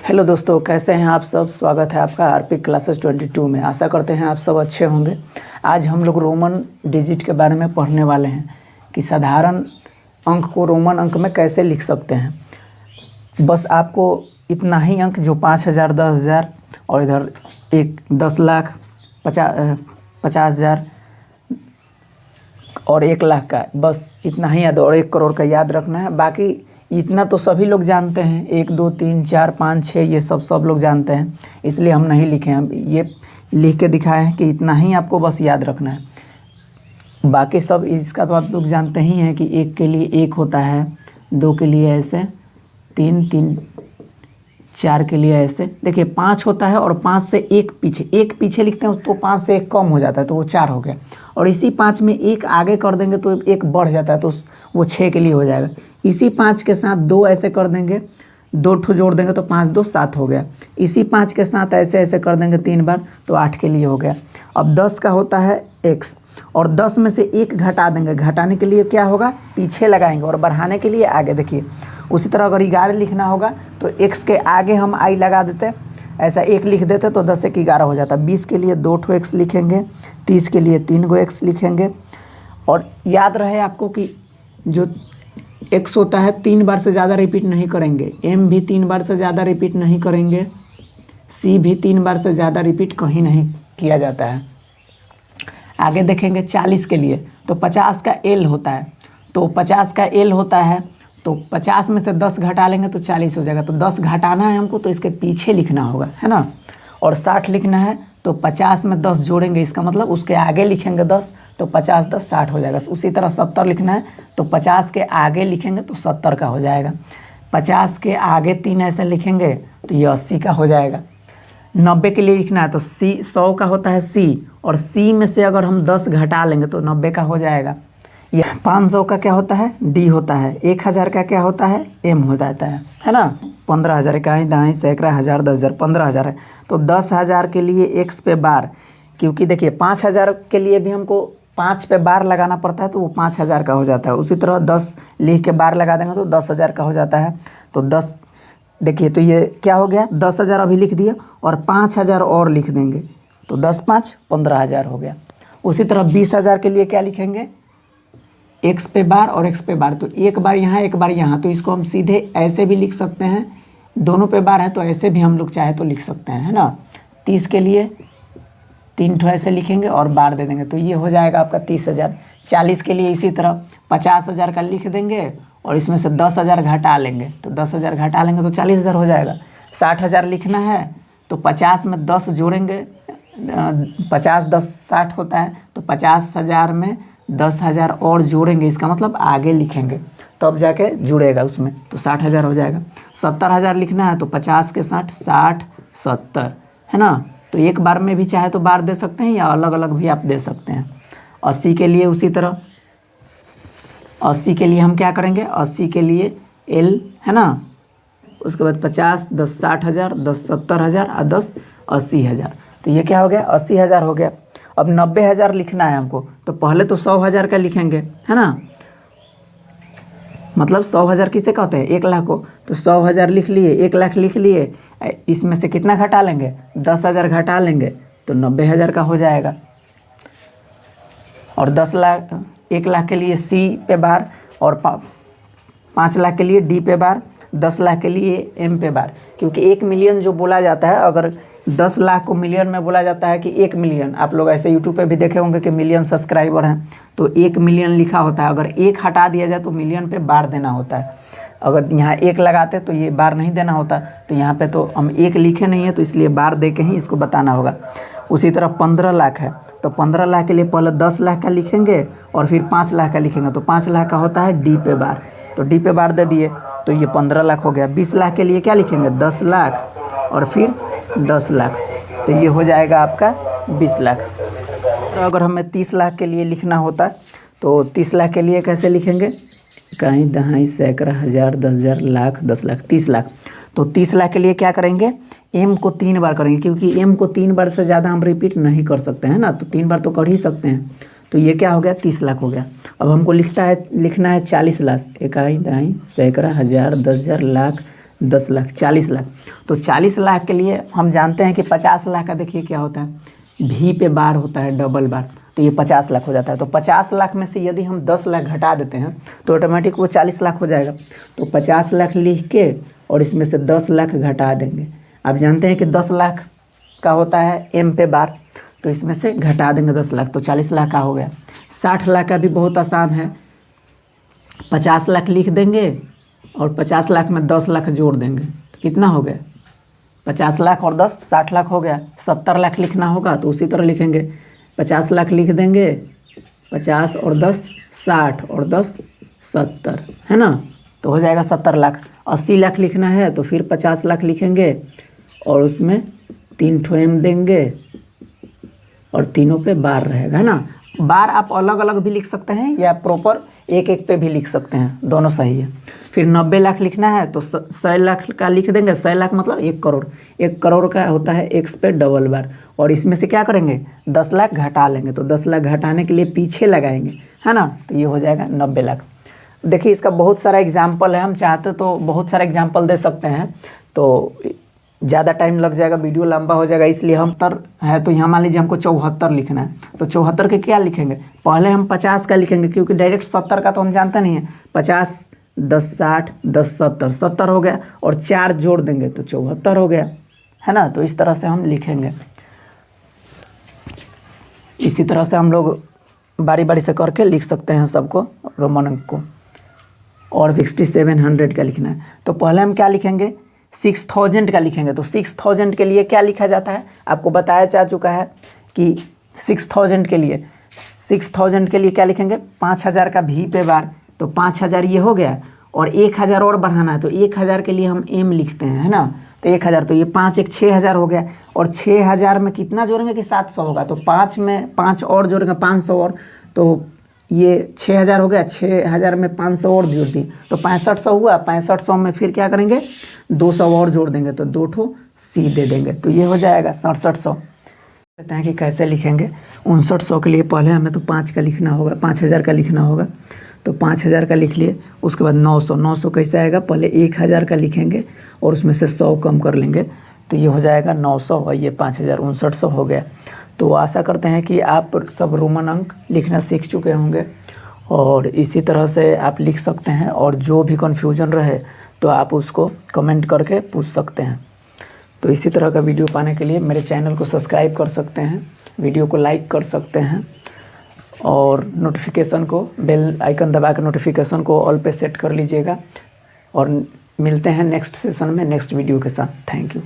Hello दोस्तों, कैसे हैं आप सब। स्वागत है आपका आरपी क्लासेस 22 में। आशा करते हैं आप सब अच्छे होंगे। आज हम लोग रोमन डिजिट के बारे में पढ़ने वाले हैं कि साधारण अंक को रोमन अंक में कैसे लिख सकते हैं। बस आपको इतना ही अंक जो 5,000, 10,000 और इधर 10 लाख, 50,000 और 1 लाख का, बस इतना ही याद, और 1 करोड़ का याद रखना है। बाकी इतना तो सभी लोग जानते हैं, 1, 2, 3, 4, 5, 6 ये सब लोग जानते हैं, इसलिए हम नहीं लिखे हैं। ये लिख के दिखाए हैं कि इतना ही आपको बस याद रखना है। बाकी सब इसका तो आप लोग जानते ही हैं कि 1 के लिए 1 होता है, 2 के लिए ऐसे, 3, 4 के लिए ऐसे। देखिए 5 होता है और 5 से 1 पीछे लिखते हैं तो 5 से 1 कम हो जाता है तो वो 4 हो गया। और इसी 5 में 1 आगे कर देंगे तो 1 बढ़ जाता है तो वो 6 के लिए हो जाएगा। इसी 5 के साथ 2 ऐसे कर देंगे, 2 ठो जोड़ देंगे तो 5, 2, 7 हो गया। इसी 5 के साथ ऐसे कर देंगे 3 बार तो 8 के लिए हो गया। अब 10 का होता है x, और 10 में से 1 घटा देंगे। घटाने के लिए क्या होगा, पीछे लगाएंगे, और बढ़ाने के लिए आगे। देखिए उसी तरह अगर 11 लिखना होगा तो x के आगे हम i लगा देते, ऐसा 1 लिख देते तो 10 1 11 हो जाता। 20 के लिए 2 ठो x लिखेंगे, 30 के लिए 3 गो x लिखेंगे। और याद रहे आपको कि जो x होता है 3 बार से ज़्यादा रिपीट नहीं करेंगे, m भी 3 बार से ज़्यादा रिपीट नहीं करेंगे, c भी 3 बार से ज़्यादा रिपीट कहीं नहीं किया जाता है। आगे देखेंगे 40 के लिए तो 50 का l होता है, तो 50 का l होता है तो 50 में से 10 घटा लेंगे तो 40 हो जाएगा। तो 10 घटाना है हमको तो इसके पीछे लिखना होगा, है ना। और 60 लिखना है तो 50 में 10 जोड़ेंगे, इसका मतलब उसके आगे लिखेंगे 10 तो 50, 10, 60 हो जाएगा। उसी तरह 70 लिखना है तो 50 के आगे लिखेंगे तो 70 का हो जाएगा। 50 के आगे 3 ऐसे लिखेंगे तो ये 80 का हो जाएगा। 90 के लिए लिखना है तो 100 का होता है c, और c में से अगर हम 10 घटा लेंगे तो 90 का हो जाएगा। यह 500 का क्या होता है, d होता है। 1000 का क्या होता है, m हो जाता है ना। 15,000 इकाई, दहाई, सैकड़ा, हज़ार, 10,000, 15,000 है। तो 10,000 के लिए x पे बार, क्योंकि देखिए 5,000 के लिए भी हमको 5 पे बार लगाना पड़ता है तो वो 5,000 का हो जाता है। उसी तरह 10 लिख के बार लगा देंगे तो 10,000 का हो जाता है। तो 10 देखिए तो ये क्या हो गया, 10,000 अभी लिख दिए और 5,000 और लिख देंगे तो 10, 5, 15,000 हो गया। उसी तरह 20,000 के लिए क्या लिखेंगे, x पे बार और x पे बार, तो एक बार यहाँ एक बार यहाँ, तो इसको हम सीधे ऐसे भी लिख सकते हैं। दोनों पे बार है तो ऐसे भी हम लोग चाहे तो लिख सकते हैं, है ना। 30 के लिए 3 ठो ऐसे लिखेंगे और बार दे देंगे तो ये हो जाएगा आपका 30,000। 40 के लिए इसी तरह 50,000 का लिख देंगे और इसमें से 10,000 घटा लेंगे तो 10,000 घटा लेंगे तो 40,000 हो जाएगा। 60,000 लिखना है तो 50 में 10 जोड़ेंगे, 50, 10, 60 होता है तो 50,000 में 10,000 और जोड़ेंगे, इसका मतलब आगे लिखेंगे तब जाके जुड़ेगा उसमें तो 60,000 हो जाएगा। 70,000 लिखना है तो 50 के 60, 60, 70, है ना। तो एक बार में भी चाहे तो बार दे सकते हैं या अलग अलग भी आप दे सकते हैं। 80 के लिए उसी तरह, 80 के लिए हम क्या करेंगे, 80 के लिए l, है ना। उसके बाद 50, 10, 60,000, 10, 70,000 और 10, 80,000, तो ये क्या हो गया, 80,000 हो गया। अब 90,000 लिखना है हमको तो पहले तो 100,000 का लिखेंगे, है ना। मतलब 100,000 किसे कहते हैं, 1 लाख को। तो 100,000 लिख लिए, 1 लाख लिख लिए, इसमें से कितना घटा लेंगे, 10,000 घटा लेंगे तो 90,000 का हो जाएगा। और 10 लाख, 1 लाख के लिए c पे बार, और 5 लाख के लिए d पे बार, 10 लाख के लिए m पे बार। क्योंकि 1 मिलियन जो बोला जाता है, अगर 10 लाख को मिलियन में बोला जाता है कि 1 मिलियन, आप लोग ऐसे यूट्यूब पे भी देखे होंगे कि मिलियन सब्सक्राइबर हैं तो 1 मिलियन लिखा होता है। अगर 1 हटा दिया जाए तो मिलियन पे बार देना होता है। अगर यहाँ 1 लगाते तो ये बार नहीं देना होता, तो यहाँ पे तो हम 1 लिखे नहीं है तो इसलिए बार दे के ही इसको बताना होगा। उसी तरह 15 लाख है तो 15 लाख के लिए पहले 10 लाख का लिखेंगे और फिर 5 लाख का लिखेंगे तो 5 लाख का होता है d पे बार, तो d पे बार दे दिए तो ये 15 लाख हो गया। 20 लाख के लिए क्या लिखेंगे, 10 लाख और फिर 10 लाख, तो ये हो जाएगा आपका 20 लाख। तो अगर हमें 30 लाख के लिए लिखना होता तो 30 लाख के लिए कैसे लिखेंगे, इकाई, दहाई, सैकड़ा, हज़ार, 10,000, लाख, 10 लाख, 30 लाख। तो 30 लाख के लिए क्या करेंगे, m को 3 बार करेंगे, क्योंकि m को 3 बार से ज़्यादा हम रिपीट नहीं कर सकते हैं ना, तो 3 बार तो कर ही सकते हैं। तो ये क्या हो गया, 30 लाख हो गया। अब हमको लिखना है 40 लाख, इकाई, दहाई, सैकड़ा, हज़ार, 10,000, लाख, 10 लाख 40 लाख। तो 40 लाख के लिए हम जानते हैं कि 50 लाख का देखिए क्या होता है, भी पे बार होता है डबल बार, तो ये 50 लाख हो जाता है। तो 50 लाख में से यदि हम 10 लाख घटा देते हैं तो ऑटोमेटिक वो 40 लाख हो जाएगा। तो 50 लाख लिख के और इसमें से 10 लाख घटा देंगे। आप जानते हैं कि 10 लाख का होता है एम पे बार, तो इसमें से घटा देंगे 10 लाख, तो 40 लाख का हो गया। 60 लाख का भी बहुत आसान है, 50 लाख लिख देंगे और 50 लाख में 10 लाख जोड़ देंगे, तो कितना हो गया 50 लाख और 10 60 लाख हो गया। 70 लाख लिखना होगा तो उसी तरह लिखेंगे, 50 लाख लिख देंगे, 50 और 10 60 और 10 70, है ना, तो हो जाएगा 70 लाख। 80 लाख लिखना है तो फिर 50 लाख लिखेंगे और उसमें 3 ठो एम देंगे और तीनों पे बार रहेगा, है ना। बार आप अलग अलग भी लिख सकते हैं या प्रॉपर एक एक पे भी लिख सकते हैं, दोनों सही है। फिर 90 लाख लिखना है तो 100 लाख का लिख देंगे। 100 लाख मतलब 1 करोड़। 1 करोड़ का होता है एक्स पे डबल बार, और इसमें से क्या करेंगे 10 लाख घटा लेंगे, तो 10 लाख घटाने के लिए पीछे लगाएंगे, है ना, तो ये हो जाएगा 90 लाख। देखिए इसका बहुत सारा एग्जाम्पल है, हम चाहते तो बहुत सारा एग्जाम्पल दे सकते हैं, तो ज़्यादा टाइम लग जाएगा, वीडियो लंबा हो जाएगा, इसलिए हम है तो यहाँ मान लीजिए हमको 74 लिखना है, तो 74 के क्या लिखेंगे, पहले हम 50 का लिखेंगे क्योंकि डायरेक्ट 70 का तो हम जानते नहीं है। 50 10 60 10 70 70 हो गया और 4 जोड़ देंगे तो 74 हो गया, है ना। तो इस तरह से हम लिखेंगे। इसी तरह से हम लोग बारी बारी से करके लिख सकते हैं सबको, रोमन अंक को। और 6700 का लिखना है तो पहले हम क्या लिखेंगे 6000 का लिखेंगे। तो 6000 के लिए क्या लिखा जाता है, आपको बताया जा चुका है कि 6000 के लिए क्या लिखेंगे, 5000 का भी पे बार, तो 5000 ये हो गया और 1000 और बढ़ाना है, तो 1000 के लिए हम एम लिखते हैं, है ना। तो 1000, तो ये 5 1 6000 हो गया, और 6000 में कितना जोड़ेंगे कि 700 होगा, तो 5 में 5 और जोड़ेंगे 500 और, तो ये 6000 हो गया, 6000 में 500 और जोड़ दी तो 6500 हुआ। 6500 में फिर क्या करेंगे 200 और जोड़ देंगे, तो 2 ठो सी दे देंगे, तो ये हो जाएगा 6700। कहते हैं कि कैसे लिखेंगे 5900 के लिए पहले हमें तो 5 का लिखना होगा, 5000 का लिखना होगा, तो 5000 का लिख लिए। उसके बाद 900 कैसे आएगा, पहले 1000 का लिखेंगे और उसमें से 100 कम कर लेंगे, तो ये हो जाएगा 900 और ये 5000, 5900 हो गया। तो आशा करते हैं कि आप सब रोमन अंक लिखना सीख चुके होंगे और इसी तरह से आप लिख सकते हैं, और जो भी कन्फ्यूजन रहे तो आप उसको कमेंट करके पूछ सकते हैं। तो इसी तरह का वीडियो पाने के लिए मेरे चैनल को सब्सक्राइब कर सकते हैं, वीडियो को लाइक कर सकते हैं और नोटिफिकेशन को बेल आइकन दबा कर नोटिफिकेशन को ऑल पे सेट कर लीजिएगा। और मिलते हैं नेक्स्ट सेशन में नेक्स्ट वीडियो के साथ। Thank you.